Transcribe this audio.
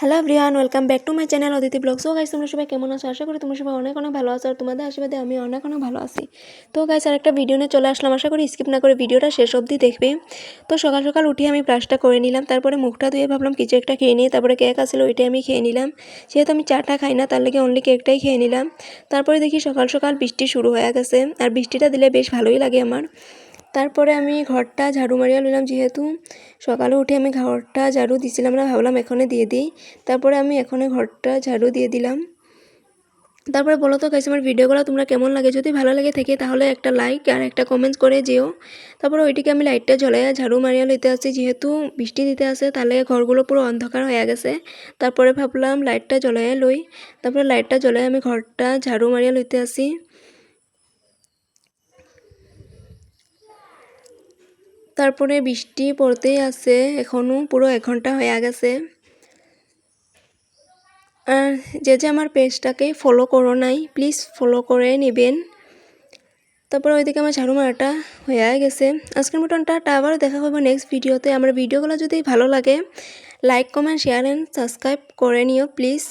Hello everyone, welcome back to my channel Aditi blog. So guys, তোমরা সবাই কেমন আছো? আশা করি তোমরা সবাই অনেক ভালো আছো আর তোমাদের আশীর্বাদে আমি অনেক ভালো আছি। তো গাইস, আর একটা ভিডিও নিয়ে চলে আসলাম। আশা করি স্কিপ না করে ভিডিওটা শেষ অবধি দেখবে। তো সকাল সকাল উঠে আমি ব্রাশটা করে নিলাম, তারপরে মুখটা ধুয়ে ভাবলাম কিছু একটা খেয়ে নিই। তারপরে কেক আসলে ওইটাই আমি খেয়ে নিলাম। যেহেতু আমি চাটা খাই না, তার লেগে অনলি কেকটাই খেয়ে নিলাম। তারপরে দেখি সকাল সকাল বৃষ্টি শুরু হয়ে গেছে, আর বৃষ্টিটা দিলে বেশ ভালোই লাগে আমার। তারপরে আমি ঘরটা ঝাড়ু মারিয়া নিলাম, যেহেতু সকালে উঠে আমি ঘরটা ঝাড়ু দিছিলাম না, ভাবলাম এখনে দিয়ে দিই। তারপরে আমি এখনে ঘরটা ঝাড়ু দিয়ে দিলাম। তারপরে বলো তো গাইস, আমার ভিডিওগুলো তোমরা কেমন লাগে? যদি ভালো লাগে থাকে তাহলে একটা লাইক আর একটা কমেন্টস করে যেও। তারপরে ওইটিকে আমি লাইটটা জ্বলাইয়া ঝাড়ু মারিয়া লইতে আসছি, যেহেতু বৃষ্টি দিতে আছে, তাহলে ঘরগুলো পুরো অন্ধকার হয়ে গেছে। তারপরে ভাবলাম লাইটটা জ্বলাইয়া লই। তারপরে লাইটটা জ্বলাই আমি ঘরটা ঝাড়ু মারিয়া লইতে আসি। তারপরে বৃষ্টি পড়তেই আছে, এখনও পুরো 1 ঘন্টা হয়ে গেছে। আর যে আমার পেজটাকে ফলো করো নাই, প্লিজ ফলো করে নেবেন। তারপরে ওইদিকে আমার ঝাড়ু মারাটা হয়ে গেছে। আজকের মতন টাটা, আবার দেখা হবে নেক্সট ভিডিওতে। আমার ভিডিওগুলো যদি ভালো লাগে, like comment share and subscribe করে নিও প্লিজ।